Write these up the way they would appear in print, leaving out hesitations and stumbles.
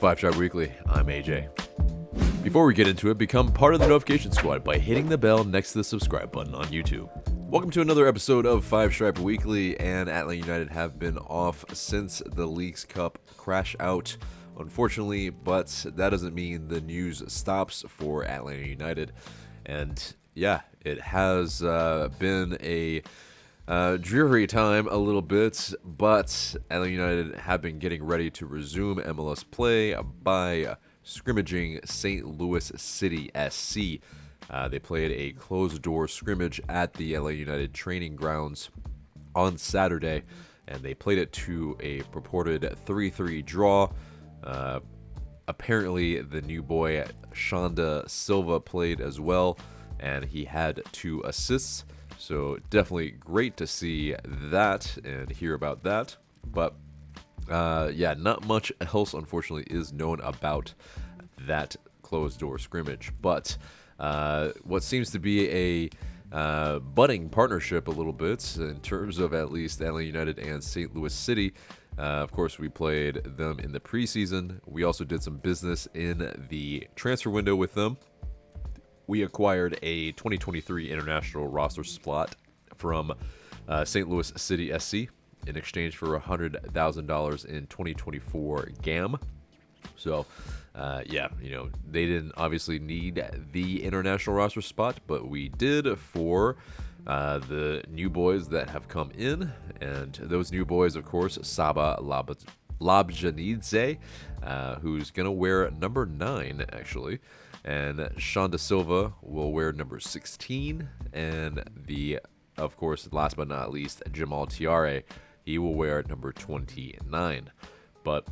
Five Stripe Weekly. I'm AJ. Before we get into it, become part of the notification squad by hitting the bell next to the subscribe button on YouTube. Welcome to another episode of Five Stripe Weekly, and Atl Utd have been off since the Leagues Cup crash out, unfortunately, but that doesn't mean the news stops for Atl Utd. And yeah, it has been a dreary time a little bit, but Atl Utd have been getting ready to resume MLS play by scrimmaging St. Louis City SC. They played a closed-door scrimmage at the LA United training grounds on Saturday, and they played it to a purported 3-3 draw. Apparently, the new boy, Shauyan Silva, played as well, and he had 2 assists. So definitely great to see that and hear about that. But yeah, not much else, unfortunately, is known about that closed-door scrimmage. But what seems to be a budding partnership a little bit in terms of at least Atl Utd and St. Louis City. Of course, we played them in the preseason. We also did some business in the transfer window with them. We acquired a 2023 international roster spot from St. Louis City SC in exchange for $100,000 in 2024 GAM. So, yeah, they didn't obviously need the international roster spot, but we did for the new boys that have come in. And those new boys, of course, Saba Labjanidze, who's going to wear number 9, actually. And Shauyan Silva will wear number 16. And of course, last but not least, Jamal Tiare, he will wear number 29. But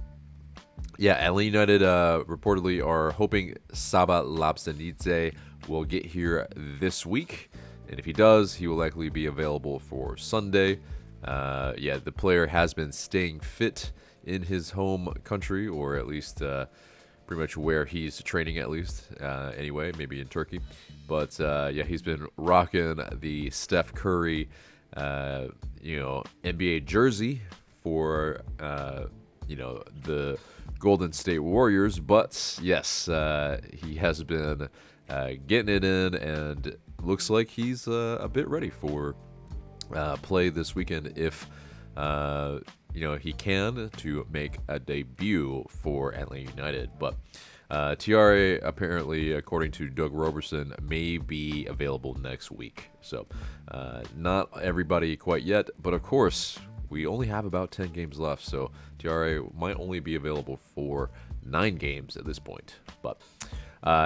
yeah, Atl Utd reportedly are hoping Saba Labjanidze will get here this week. And if he does, he will likely be available for Sunday. Yeah, the player has been staying fit in his home country, or at least pretty much where he's training, at least. Anyway, maybe in Turkey. But yeah, he's been rocking the Steph Curry, NBA jersey for, the Golden State Warriors. But yes, he has been getting it in, and looks like he's a bit ready for play this weekend if he can, to make a debut for Atl Utd. But Tiare, apparently, according to Doug Roberson, may be available next week. So not everybody quite yet, but of course, we only have about 10 games left, so Tiare might only be available for 9 games at this point. But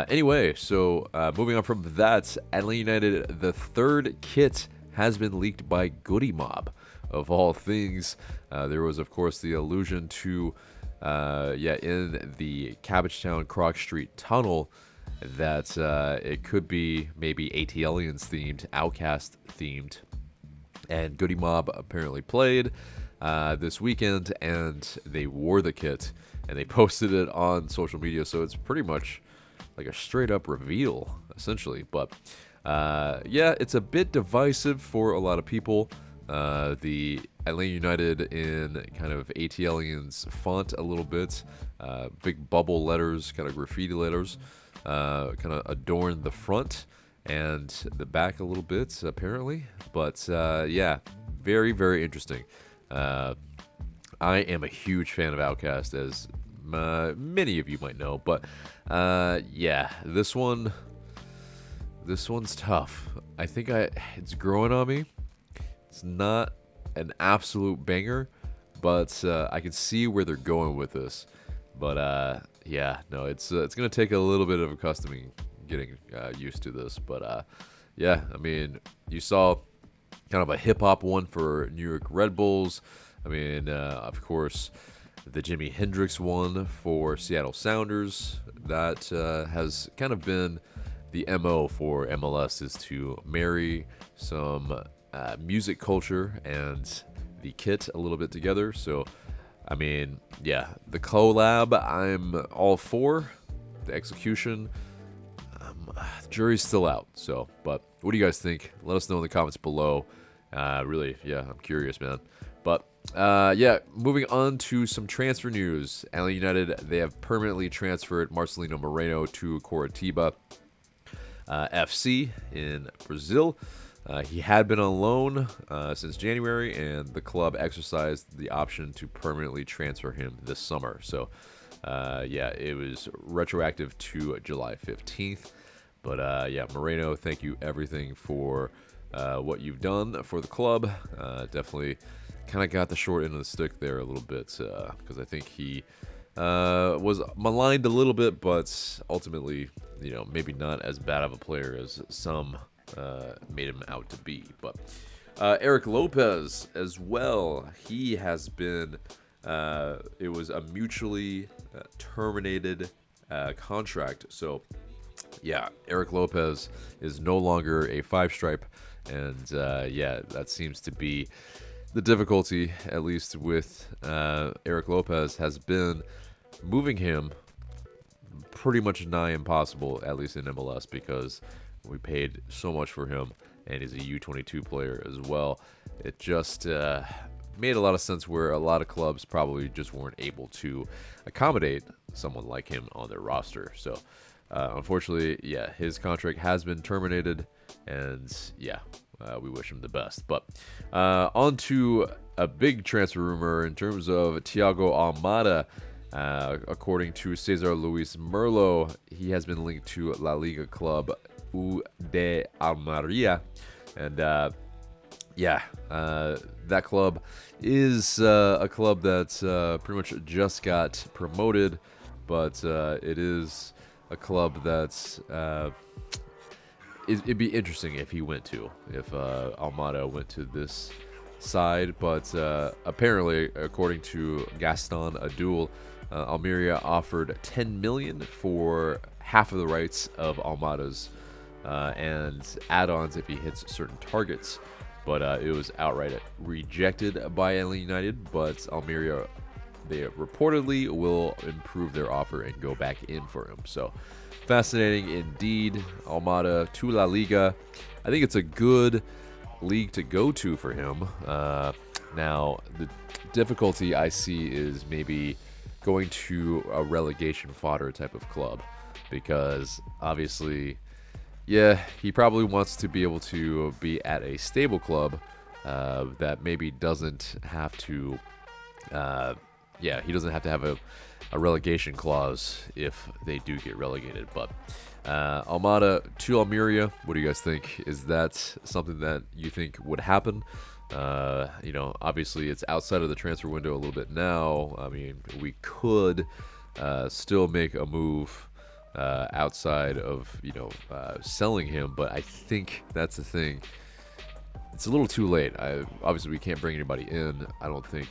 anyway, so moving on from that, Atl Utd, the third kit has been leaked by Goody Mob, of all things. There was, of course, the allusion to, in the Cabbagetown Croc Street tunnel, that it could be maybe ATLians themed, Outcast themed. And Goody Mob apparently played this weekend, and they wore the kit, and they posted it on social media. So it's pretty much like a straight up reveal, essentially. But yeah, it's a bit divisive for a lot of people. The Atl Utd in kind of ATLians font a little bit, big bubble letters, kind of graffiti letters, kind of adorn the front and the back a little bit, apparently. But yeah, very, very interesting. I am a huge fan of Outkast, as many of you might know. But yeah, this one's tough. I think it's growing on me. It's not an absolute banger, but I can see where they're going with this. But yeah, no, it's gonna take a little bit of accustoming, getting used to this. But yeah, I mean, you saw kind of a hip hop one for New York Red Bulls. I mean, of course, the Jimi Hendrix one for Seattle Sounders. That has kind of been the MO for MLS, is to marry some music culture and the kit a little bit together. So, I mean, yeah, the collab, I'm all for. The execution, the jury's still out. So, but what do you guys think? Let us know in the comments below. Really, yeah, I'm curious, man. But yeah, moving on to some transfer news. Atl United, they have permanently transferred Marcelino Moreno to Coritiba FC in Brazil. He had been on loan since January, and the club exercised the option to permanently transfer him this summer. So, yeah, it was retroactive to July 15th. But, yeah, Moreno, thank you everything for what you've done for the club. Definitely kind of got the short end of the stick there a little bit because I think he was maligned a little bit, but ultimately, maybe not as bad of a player as some made him out to be. But Eric Lopez as well, he has been, it was a mutually terminated contract. So, yeah, Eric Lopez is no longer a 5-stripe, and yeah, that seems to be the difficulty, at least with Eric Lopez, has been moving him pretty much nigh impossible, at least in MLS, because we paid so much for him, and he's a U22 player as well. It just made a lot of sense where a lot of clubs probably just weren't able to accommodate someone like him on their roster. So, unfortunately, yeah, his contract has been terminated, and yeah, we wish him the best. But on to a big transfer rumor in terms of Thiago Almada. According to Cesar Luis Merlo, he has been linked to La Liga club Utd Almeria, and yeah, that club is a club that pretty much just got promoted, but it is a club that's it'd be interesting if he went to, if Almada went to this side, but apparently, according to Gaston Adul, Almeria offered $10 million for half of the rights of Almada's and add-ons if he hits certain targets, but it was outright rejected by Atl United. But Almeria, they reportedly will improve their offer and go back in for him. So fascinating indeed. Almada to La Liga. I think it's a good league to go to for him. Now, the difficulty I see is maybe going to a relegation fodder type of club, because obviously, yeah, he probably wants to be able to be at a stable club that maybe doesn't have to, yeah, he doesn't have to have a relegation clause if they do get relegated. But Almada to Almeria, what do you guys think? Is that something that you think would happen? Obviously it's outside of the transfer window a little bit now. I mean, we could still make a move outside of, selling him, but I think that's the thing. It's a little too late. Obviously, we can't bring anybody in. I don't think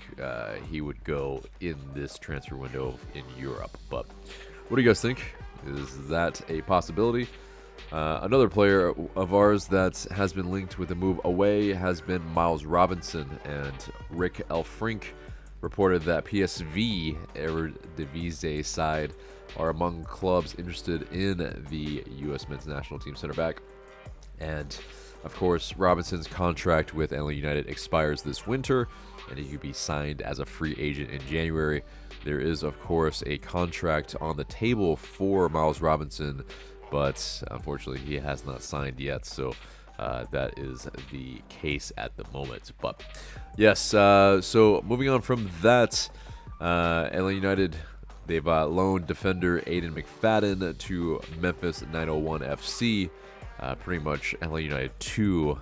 he would go in this transfer window in Europe. But what do you guys think? Is that a possibility? Another player of ours that has been linked with a move away has been Miles Robinson, and Rick Elfrink reported that PSV Eredivisie side are among clubs interested in the U.S. men's national team center back. And of course, Robinson's contract with Atl United expires this winter, and he could be signed as a free agent in January. There is, of course, a contract on the table for Miles Robinson, but unfortunately, he has not signed yet. So that is the case at the moment. But yes, so moving on from that, Atl United, they've loaned defender Aiden McFadden to Memphis 901 FC. Pretty much Atl United 2,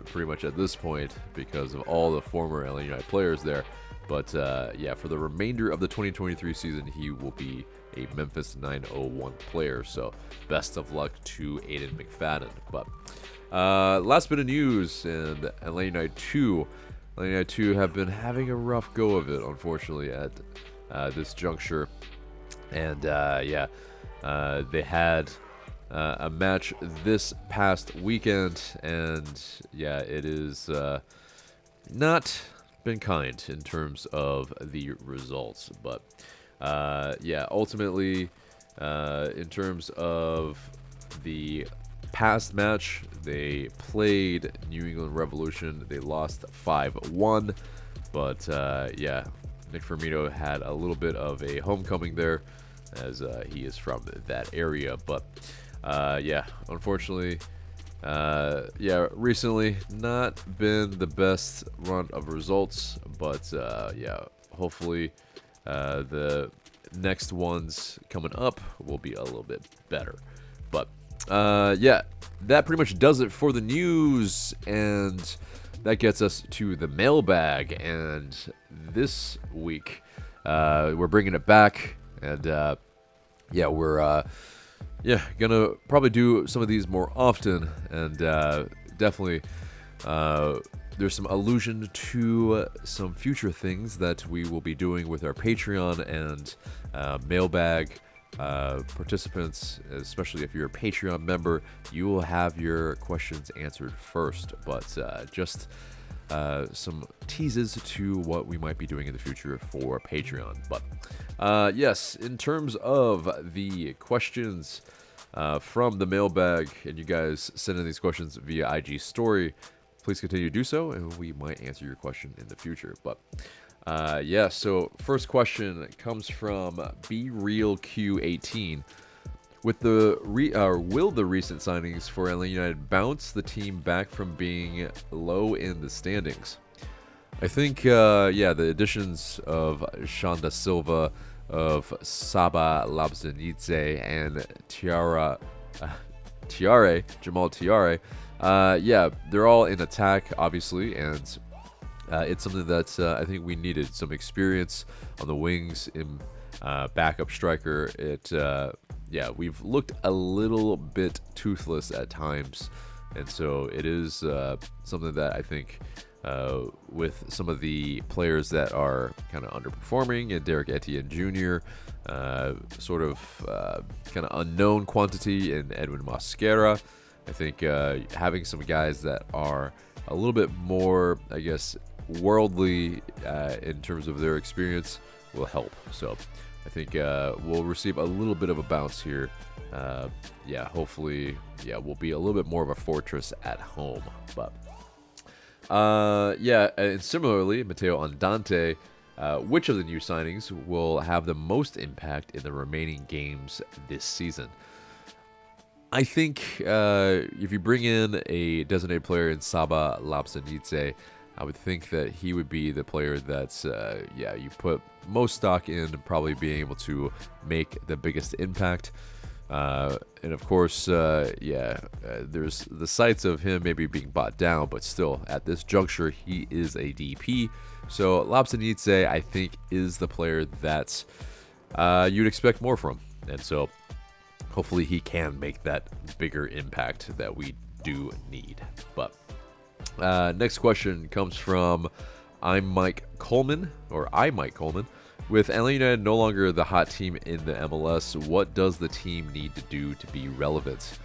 pretty much at this point, because of all the former Atl United players there. But yeah, for the remainder of the 2023 season, he will be a Memphis 901 player. So best of luck to Aiden McFadden. But last bit of news, and Atl United 2. Atl United 2 have been having a rough go of it, unfortunately, at this juncture. And yeah, they had a match this past weekend, and yeah, it is not been kind in terms of the results. But yeah, ultimately, in terms of the past match, they played New England Revolution. They lost 5-1, but yeah, Nick Firmino had a little bit of a homecoming there, as he is from that area. But yeah, unfortunately, yeah, recently not been the best run of results, but yeah, hopefully the next ones coming up will be a little bit better. But yeah, that pretty much does it for the news, and that gets us to the mailbag. And this week we're bringing it back, and yeah, we're yeah, gonna probably do some of these more often, and definitely there's some allusion to some future things that we will be doing with our Patreon and mailbag participants. Especially if you're a Patreon member, you will have your questions answered first. But just some teases to what we might be doing in the future for Patreon. But yes, in terms of the questions from the mailbag, and you guys send in these questions via IG story, please continue to do so, and we might answer your question in the future. But yeah, so first question comes from BeRealQ18. With the will the recent signings for Atlanta United bounce the team back from being low in the standings? I think yeah, the additions of Sean da Silva, of Saba Labzanidze, and Jamal Tiare, yeah, they're all in attack, obviously, and it's something that I think we needed some experience on the wings in backup striker. Yeah, we've looked a little bit toothless at times, and so it is something that I think with some of the players that are kind of underperforming, and Derek Etienne Jr., sort of kind of unknown quantity in Edwin Mosquera, I think having some guys that are a little bit more, I guess, worldly in terms of their experience will help. So I think we'll receive a little bit of a bounce here. Yeah, hopefully, yeah, we'll be a little bit more of a fortress at home. But yeah, and similarly, Matteo Andante, which of the new signings will have the most impact in the remaining games this season? I think if you bring in a designated player in Saba Labzanidze, I would think that he would be the player that's, yeah, you put most stock in probably being able to make the biggest impact. And of course, yeah, there's the sights of him maybe being bought down, but still, at this juncture, he is a DP. So Labzanidze, I think, is the player that you'd expect more from. And so hopefully he can make that bigger impact that we do need. But next question comes from I Mike Coleman. With Atlanta United no longer the hot team in the MLS, what does the team need to do to be relevant?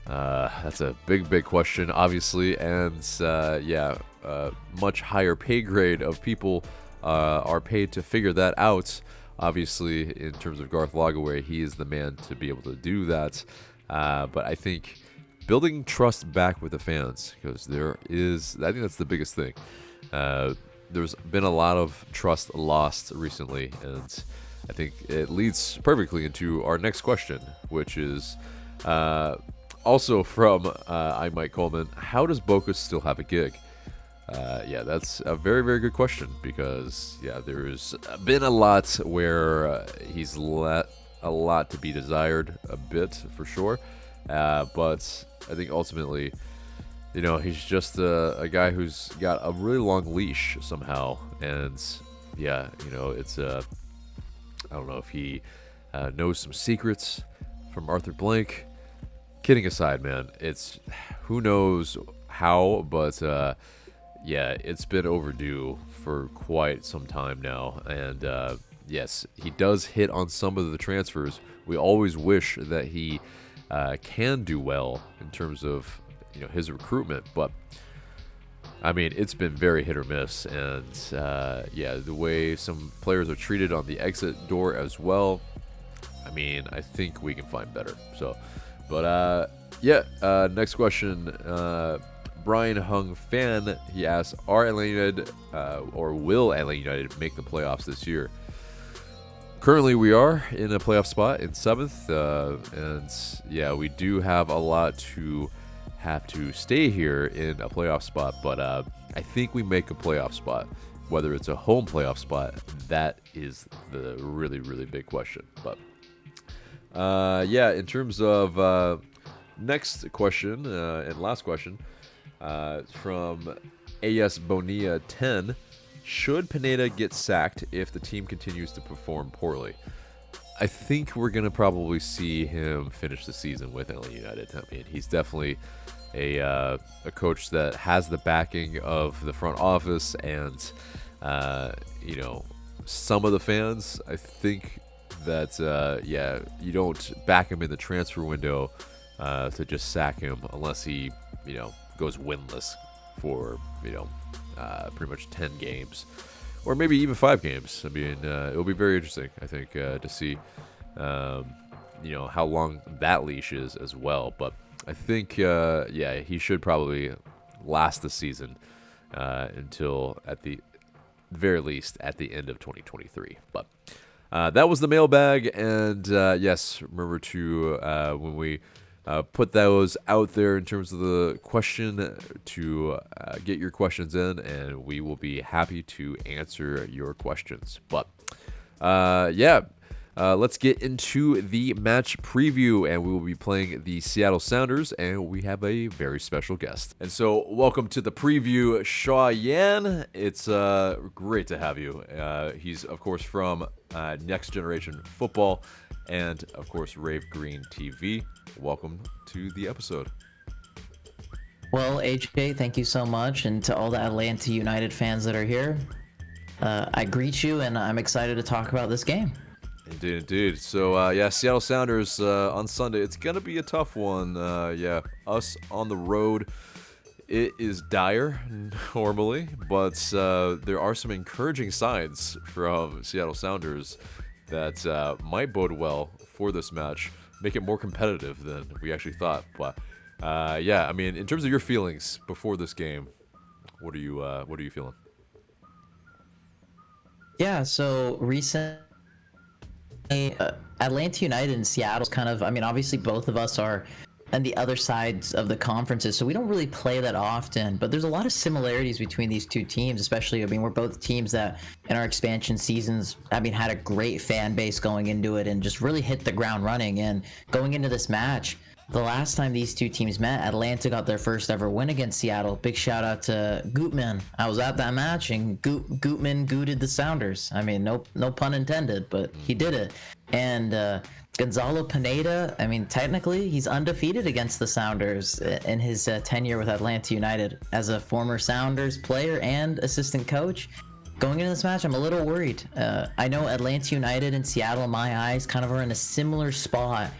That's a big question, obviously, and yeah, much higher pay grade of people are paid to figure that out. Obviously, in terms of Garth Lagerwey, he is the man to be able to do that. But I think building trust back with the fans, because I think that's the biggest thing. There's been a lot of trust lost recently, and I think it leads perfectly into our next question, which is also from I Mike Coleman. How does Boca still have a gig? Yeah, that's a very good question, because yeah, there's been a lot where he's let a lot to be desired, a bit for sure, but I think ultimately, you know, he's just a guy who's got a really long leash somehow, and yeah, you know, it's I don't know if he knows some secrets from Arthur Blank. Kidding aside, man, it's who knows how, but yeah, it's been overdue for quite some time now, and yes, he does hit on some of the transfers. We always wish that he can do well in terms of, you know, his recruitment, but I mean, it's been very hit or miss, and yeah, the way some players are treated on the exit door as well, I mean, I think we can find better. So, but Yeah. Next question. Brian Hung Fan, he asks, are Atlanta United or will Atlanta United make the playoffs this year? Currently, we are in a playoff spot in 7th, and yeah, we do have a lot to have to stay here in a playoff spot, but I think we make a playoff spot. Whether it's a home playoff spot, that is the really, really big question. But yeah, in terms of next question and last question, from AS Bonilla 10, should Pineda get sacked if the team continues to perform poorly? I think we're going to probably see him finish the season with Atlanta United. I mean, he's definitely a coach that has the backing of the front office and, you know, some of the fans. I think that, yeah, you don't back him in the transfer window to just sack him unless he, you know, goes winless for, you know, pretty much 10 games or maybe even 5 games. I mean, it'll be very interesting, I think, to see, you know, how long that leash is as well. But I think, yeah, he should probably last the season until at the very least at the end of 2023. But that was the mailbag. And yes, remember to, when we put those out there in terms of the question, to get your questions in, and we will be happy to answer your questions. But yeah, let's get into the match preview, and we will be playing the Seattle Sounders, and we have a very special guest. And so, welcome to the preview, Shauyan. It's great to have you. He's, of course, from Next Generation Football, and, of course, Rave Green TV. Welcome to the episode. Well, AJ, thank you so much, and to all the Atlanta United fans that are here, I greet you, and I'm excited to talk about this game. Indeed, indeed. So, yeah, Seattle Sounders on Sunday. It's going to be a tough one. Yeah, us on the road. It is dire normally, but there are some encouraging signs from Seattle Sounders that might bode well for this match, make it more competitive than we actually thought. But yeah, I mean, in terms of your feelings before this game, what are you feeling? Yeah, so recently, Atlanta United and Seattle's kind of, I mean, obviously both of us are on the other sides of the conferences, so we don't really play that often, but there's a lot of similarities between these two teams, especially, I mean, we're both teams that in our expansion seasons, I mean, had a great fan base going into it and just really hit the ground running. And going into this match, the last time these two teams met, Atlanta got their first ever win against Seattle. Big shout out to Gutman. I was at that match, and Gutman gooted the Sounders. I mean, no pun intended, but he did it. And Gonzalo Pineda, I mean, technically, he's undefeated against the Sounders in his tenure with Atlanta United as a former Sounders player and assistant coach. Going into this match, I'm a little worried. I know Atlanta United and Seattle, in my eyes, kind of are in a similar spot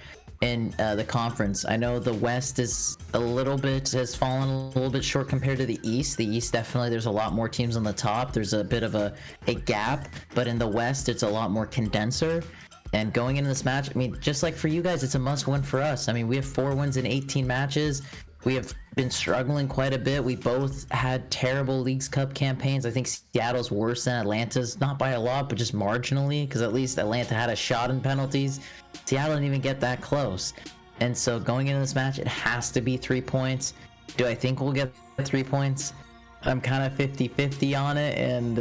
in the conference. I know the West is has fallen a little bit short compared to the East. The East, definitely, there's a lot more teams on the top. There's a bit of a gap, but in the West, it's a lot more condenser. And going into this match, I mean, just like for you guys, it's a must-win for us. I mean, we have 4 wins in 18 matches. We have been struggling quite a bit. We both had terrible Leagues Cup campaigns. I think Seattle's worse than Atlanta's, not by a lot, but just marginally, because at least Atlanta had a shot in penalties. Seattle didn't even get that close. And so going into this match, it has to be 3 points. Do I think we'll get 3 points? I'm kind of 50-50 on it, and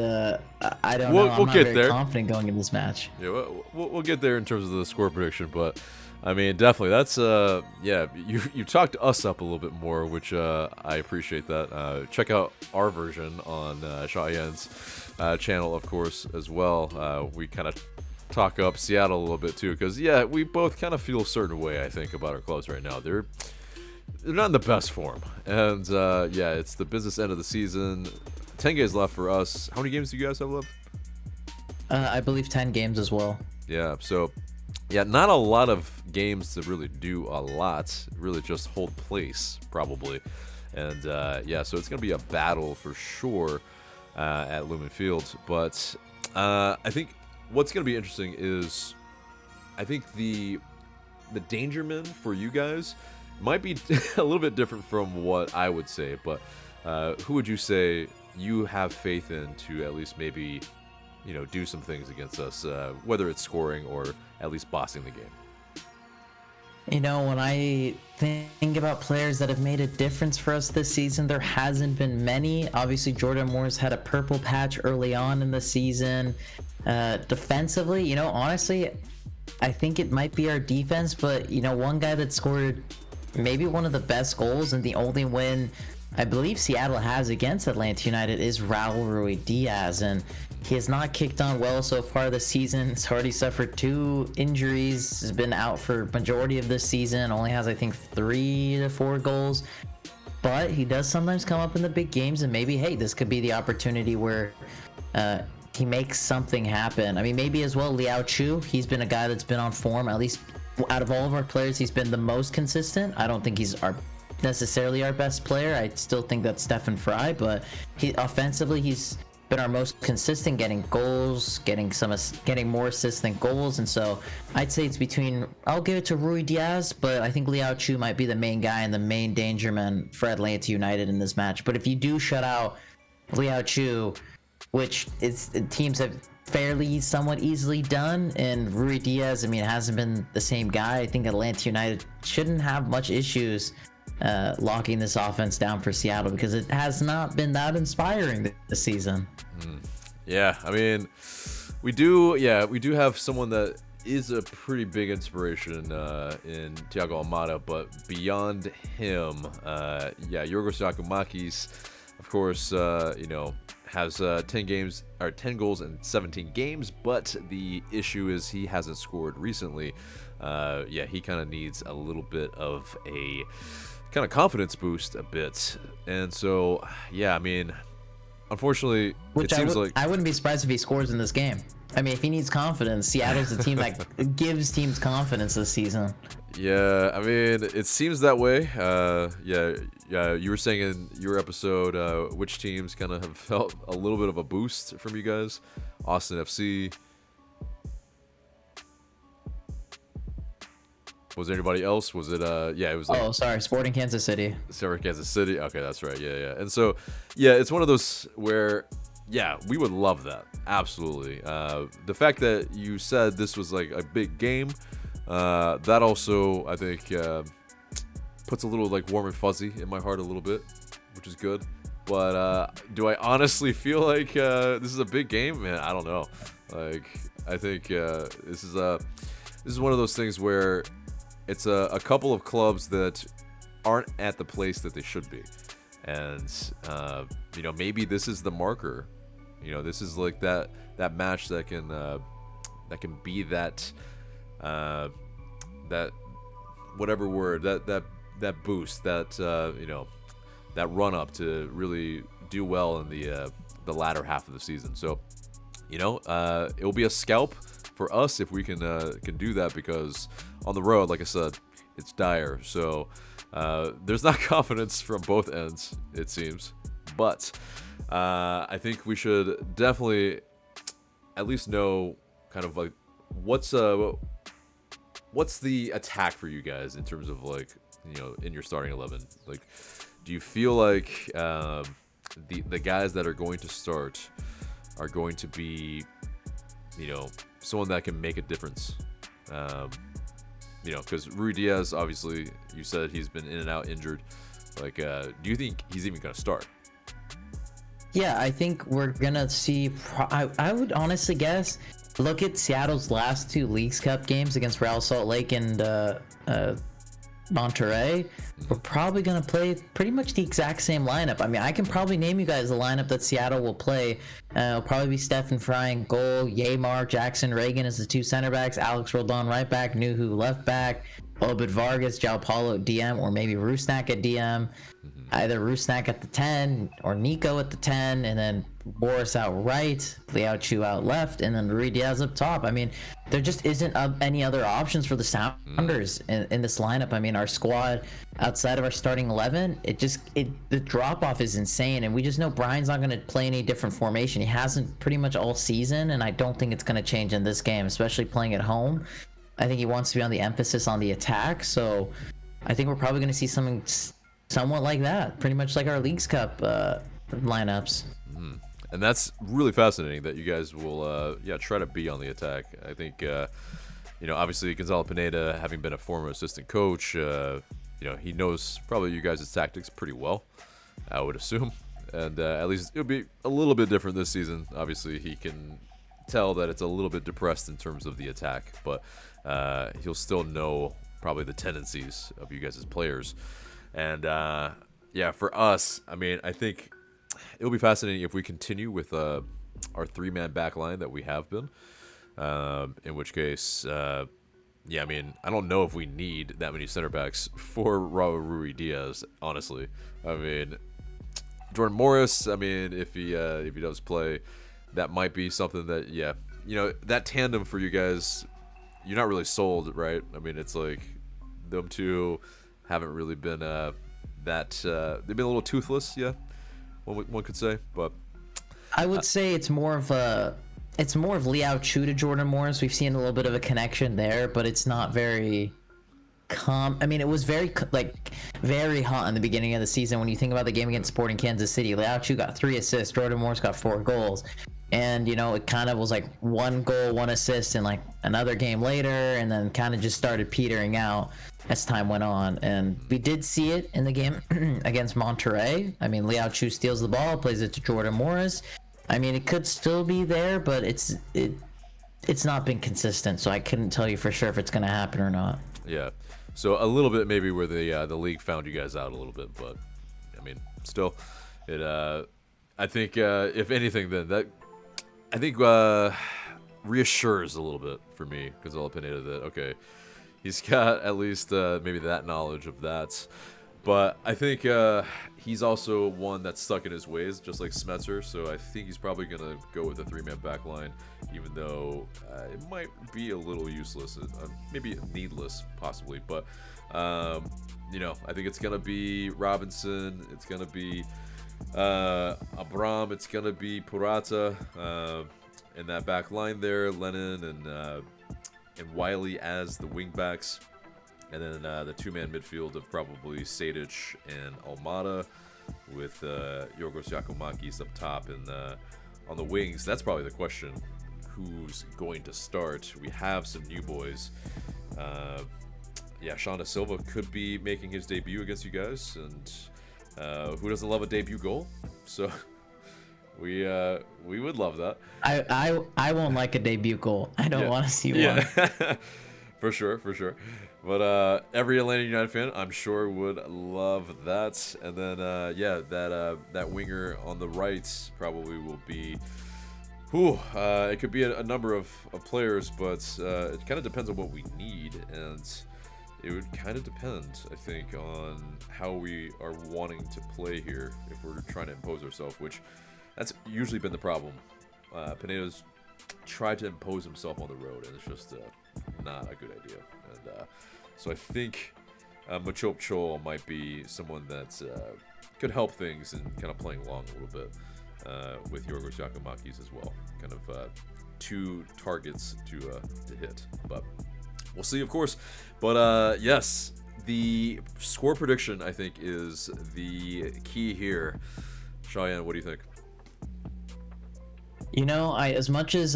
I don't know. I'm not very confident going into this match. Yeah, we'll get there in terms of the score prediction, but I mean, definitely, that's yeah. You talked us up a little bit more, which I appreciate that. Check out our version on Shauyan's channel, of course, as well. We kind of talk up Seattle a little bit too, because yeah, we both kind of feel a certain way, I think, about our clubs right now. They're not in the best form, and yeah, it's the business end of the season. 10 games left for us. How many games do you guys have left? I believe 10 games as well. Yeah, so yeah, not a lot of games to really do a lot. Really just hold place, probably. And yeah, so it's going to be a battle for sure at Lumen Field. But I think what's going to be interesting is I think the danger man for you guys might be a little bit different from what I would say, but who would you say you have faith in to at least maybe, do some things against us, whether it's scoring or at least bossing the game? When I think about players that have made a difference for us this season, there hasn't been many. Obviously, Jordan Moore's had a purple patch early on in the season. Defensively, honestly, I think it might be our defense, but, one guy that scored maybe one of the best goals and the only win I believe Seattle has against Atlanta United is Raul Ruiz-Diaz, and he has not kicked on well so far this season. He's already suffered 2 injuries, has been out for majority of this season, only has I think 3 to 4 goals, but he does sometimes come up in the big games, and maybe, hey, this could be the opportunity where he makes something happen. I mean, maybe as well Liao Chu, he's been a guy that's been on form, at least out of all of our players, he's been the most consistent. I don't think he's necessarily our best player. I still think that's Stefan Fry, but offensively he's been our most consistent, getting goals, getting more assists than goals, and so I'd say it's between, I'll give it to Ruiz-Diaz, but I think Liao Chu might be the main guy and the main danger man for Atlanta United in this match. But if you do shut out Liao Chu, which teams have fairly somewhat easily done, and Ruiz-Diaz, I mean, hasn't been the same guy, I think Atlanta United shouldn't have much issues locking this offense down for Seattle, because it has not been that inspiring this season. Yeah, I mean, we do have someone that is a pretty big inspiration in Thiago Almada, but beyond him, Yorgos Giacomakis, of course, has 10 goals in 17 games, but the issue is he hasn't scored recently. He kind of needs a little bit of a kind of confidence boost a bit, and so I mean, unfortunately, it seems like I wouldn't be surprised if he scores in this game. I mean, if he needs confidence, Seattle's the team that gives teams confidence this season. Yeah, I mean, it seems that way. You were saying in your episode which teams kind of have felt a little bit of a boost from you guys. Austin FC. Was there anybody else? Was it it was like, Sporting Kansas City. Sporting Kansas City. Okay, that's right. Yeah. And so, it's one of those where, we would love that. Absolutely. The fact that you said this was like a big game, that also, I think, puts a little like warm and fuzzy in my heart a little bit, which is good. But do I honestly feel like this is a big game? Man, I don't know. Like, I think this is one of those things where it's a couple of clubs that aren't at the place that they should be, and maybe this is the marker. This is like that match that can be that whatever word, that boost, that run up to really do well in the latter half of the season. So it will be a scalp for us if we can do that, because on the road, like I said, it's dire. So there's not confidence from both ends, it seems. But I think we should definitely at least know kind of like what's the attack for you guys in terms of like, in your starting 11. Like, do you feel like the guys that are going to start are going to be, someone that can make a difference? Because Ruiz-Diaz, obviously, you said he's been in and out injured. Like, do you think he's even going to start? Yeah, I think we're going to see... I would honestly guess, look at Seattle's last 2 Leagues Cup games against Real Salt Lake and Monterrey. We're probably going to play pretty much the exact same lineup. I mean, I can probably name you guys the lineup that Seattle will play. It'll probably be Stefan Fry in goal, Yamar, Jackson Reagan as the 2 center backs, Alex Roldan right back, Nuhu left back, Obed Vargas, João Paulo at DM, or maybe Rusnak at DM. Either Rusnak at the 10 or Nico at the 10, and then Boris out right, Liao Chu out left, and then Ruiz-Diaz up top. I mean, there just isn't any other options for the Sounders in this lineup. I mean, our squad outside of our starting 11, the drop off is insane, and we just know Brian's not going to play any different formation. He hasn't pretty much all season, and I don't think it's going to change in this game, especially playing at home. I think he wants to be on the emphasis on the attack, so I think we're probably going to see something somewhat like that, pretty much like our Leagues Cup lineups. And that's really fascinating that you guys will, try to be on the attack. I think, obviously Gonzalo Pineda, having been a former assistant coach, he knows probably you guys' tactics pretty well, I would assume. And at least it'll be a little bit different this season. Obviously, he can tell that it's a little bit depressed in terms of the attack, but he'll still know probably the tendencies of you guys as players. And for us, I mean, I think it'll be fascinating if we continue with our 3-man back line that we have been. In which case, I mean, I don't know if we need that many center backs for Raul Rui Diaz, honestly. I mean, Jordan Morris, I mean, if he does play, that might be something that, that tandem for you guys, you're not really sold, right? I mean, it's like them two haven't really been they've been a little toothless, one could say, but I would say it's more of Liao Chu to Jordan Morris. We've seen a little bit of a connection there, but it's not very I mean, it was very hot in the beginning of the season. When you think about the game against Sporting Kansas City, Liao Chu got 3 assists, Jordan Morris got 4 goals. And, it kind of was like 1 goal, 1 assist in like another game later, and then kind of just started petering out as time went on. And we did see it in the game against Monterrey. I mean, Liao Chu steals the ball, plays it to Jordan Morris. I mean, it could still be there, but it's not been consistent, so I couldn't tell you for sure if it's going to happen or not. Yeah. So a little bit maybe where the league found you guys out a little bit, but I mean, still, it I think if anything, then that I think reassures a little bit for me, Gonzalo Pineda, that okay, he's got at least maybe that knowledge of that. But I think he's also one that's stuck in his ways, just like Smetzer. So I think he's probably going to go with a 3-man back line, even though it might be a little useless, maybe needless, possibly. But, I think it's going to be Robinson. It's going to be Abram. It's going to be Purata in that back line there. Lennon and Wiley as the wing backs. And then the 2-man midfield of probably Sadic and Almada with Yorgos Giacomakis up top. And on the wings, that's probably the question. Who's going to start? We have some new boys. Sean da Silva could be making his debut against you guys. And who doesn't love a debut goal? So we would love that. I won't like a debut goal. I don't want to see one. For sure. But every Atlanta United fan, I'm sure, would love that. And then, that winger on the right probably will be... it could be a number of players, but it kind of depends on what we need. And it would kind of depend, I think, on how we are wanting to play here if we're trying to impose ourselves, which that's usually been the problem. Pineda's tried to impose himself on the road, and it's just not a good idea. And so I think Machop Chol might be someone that could help things and kind of playing along a little bit with Yorgos Giacomakis as well. Kind of 2 targets to hit, but we'll see, of course. But yes, the score prediction, I think, is the key here. Shauyan, what do you think? As much as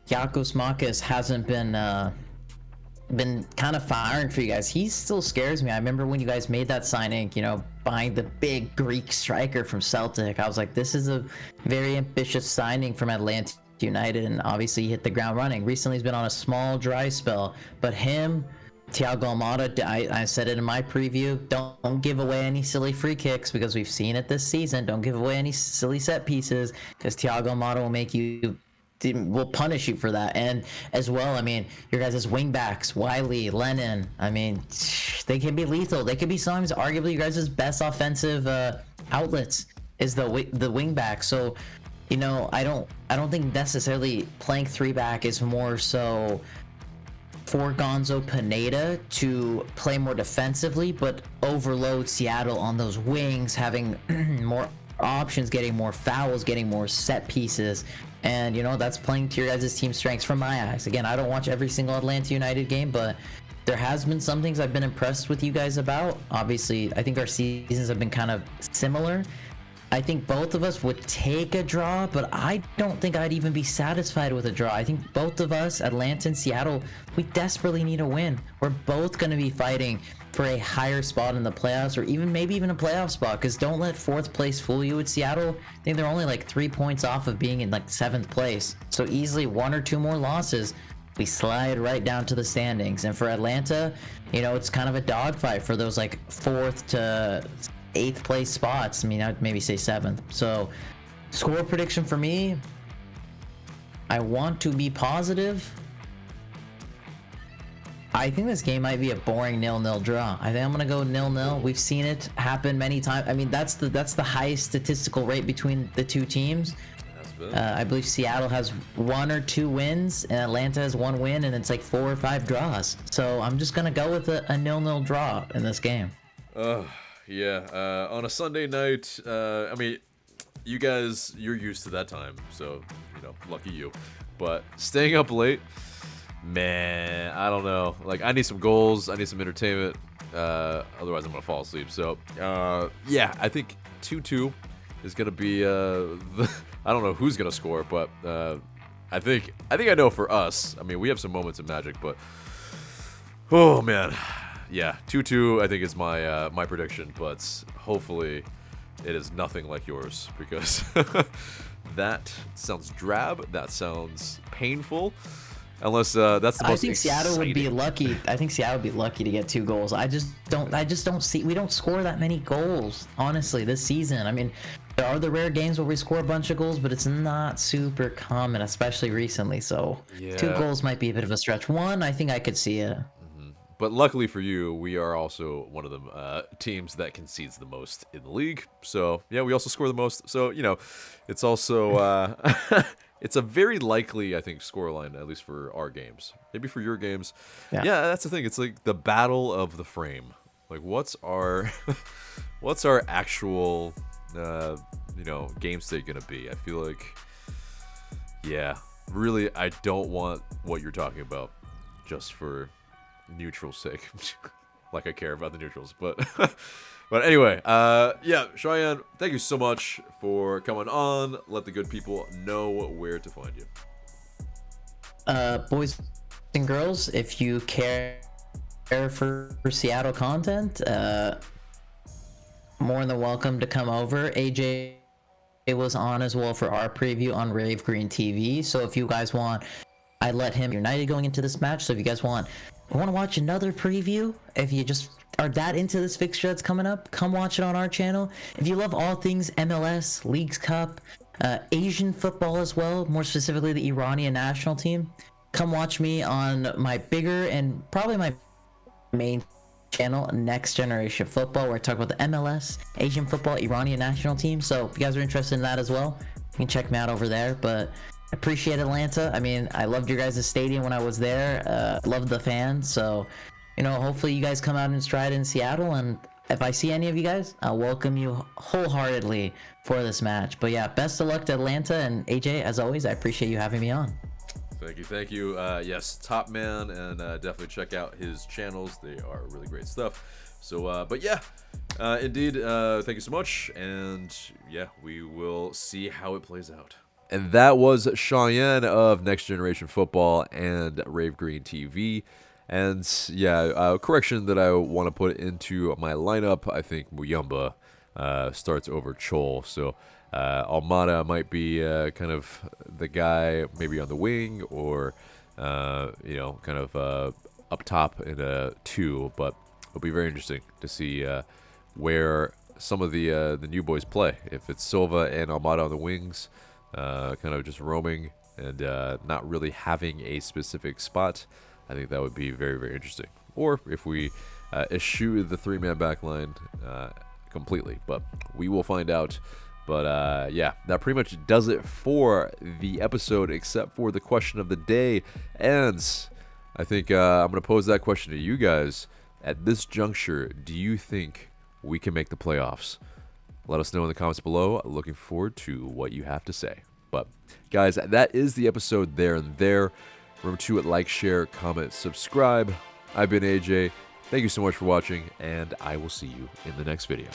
Giacomakis hasn't been kind of firing for you guys, he still scares me. I remember when you guys made that signing, buying the big Greek striker from Celtic. I was like, this is a very ambitious signing from Atl Utd, and obviously he hit the ground running. Recently he's been on a small dry spell, but him, Thiago Almada, I said it in my preview, don't give away any silly free kicks, because we've seen it this season. Don't give away any silly set pieces, because Thiago Almada will punish you for that. And as well, I mean, your guys' wing backs, Wiley, Lennon, I mean, they can be lethal. They could be sometimes arguably your guys' best offensive outlets is the wing back. So, I don't think necessarily playing 3-back is more so for Gonzo Pineda to play more defensively, but overload Seattle on those wings, having more options, getting more fouls, getting more set pieces. And that's playing to your guys' team strengths from my eyes. Again, I don't watch every single Atlanta United game, but there has been some things I've been impressed with you guys about. Obviously, I think our seasons have been kind of similar. I think both of us would take a draw, but I don't think I'd even be satisfied with a draw. I think both of us, Atlanta and Seattle, we desperately need a win. We're both going to be fighting for a higher spot in the playoffs, or maybe even a playoff spot, because don't let 4th place fool you with Seattle. I think they're only like 3 points off of being in like 7th place. So easily 1 or 2 more losses, we slide right down to the standings. And for Atlanta, it's kind of a dogfight for those like 4th to 8th place spots. I mean, I'd maybe say 7th. So, score prediction for me, I want to be positive. I think this game might be a boring 0-0 draw. I think I'm gonna go 0-0. We've seen it happen many times. I mean, that's the highest statistical rate between the two teams. I believe Seattle has 1 or 2 wins, and Atlanta has 1 win, and it's like 4 or 5 draws. So I'm just gonna go with a 0-0 draw in this game. Yeah, on a Sunday night, I mean, you guys, you're used to that time, so, lucky you. But staying up late, man, I don't know. Like, I need some goals, I need some entertainment, otherwise I'm going to fall asleep. So, yeah, I think 2-2 is going to be, I don't know who's going to score, but I think I know for us. I mean, we have some moments of magic, but, oh, man. Yeah, 2-2 I think is my prediction, but hopefully it is nothing like yours, because that sounds drab, that sounds painful, unless that's the most I think Seattle exciting. would be lucky. I think Seattle would be lucky to get 2 goals. I just don't see, we don't score that many goals, honestly, this season. I mean, there are the rare games where we score a bunch of goals, but it's not super common, especially recently. So Yeah. 2 goals might be a bit of a stretch. 1, I think I could see it. But luckily for you, we are also one of the teams that concedes the most in the league. So, yeah, we also score the most. So, it's also it's a very likely, I think, scoreline, at least for our games. Maybe for your games. Yeah, that's the thing. It's like the battle of the frame. Like, what's our actual game state going to be? I feel like, yeah, really, I don't want what you're talking about just for neutral sake. Like I care about the neutrals, but anyway, yeah, Shauyan, thank you so much for coming on. Let the good people know where to find you. Boys and girls, if you care for Seattle content, more than welcome to come over. AJ was on as well for our preview on Rave Green TV, so if you guys want, I let him United going into this match, so if you guys want to watch another preview, if you just are that into this fixture that's coming up, come watch it on our channel. If you love all things MLS, Leagues Cup, Asian football as well, more specifically the Iranian national team, come watch me on my bigger and probably my main channel, Next Generation Football, where I talk about the MLS, Asian football, Iranian national team. So if you guys are interested in that as well, you can check me out over there. But I appreciate Atlanta. I mean, I loved your guys' stadium when I was there. Loved the fans. So, hopefully you guys come out in stride in Seattle. And if I see any of you guys, I'll welcome you wholeheartedly for this match. But yeah, best of luck to Atlanta. And AJ, as always, I appreciate you having me on. Thank you. Yes, top man, and definitely check out his channels. They are really great stuff. So, but yeah, indeed, thank you so much. And yeah, we will see how it plays out. And that was Shauyan of Next Generation Football and Rave Green TV. And yeah, correction that I want to put into my lineup. I think Muyumba starts over Chol. So Almada might be kind of the guy maybe on the wing, or kind of up top in a 2. But it'll be very interesting to see where some of the new boys play. If it's Silva and Almada on the wings, kind of just roaming and not really having a specific spot, I think that would be very, very interesting. Or if we eschew the 3-man back line completely, but we will find out. But yeah, that pretty much does it for the episode, except for the question of the day. And I think I'm going to pose that question to you guys. At this juncture, do you think we can make the playoffs? Let us know in the comments below. Looking forward to what you have to say. But guys, that is the episode there and there. Remember to like, share, comment, subscribe. I've been AJ. Thank you so much for watching, and I will see you in the next video.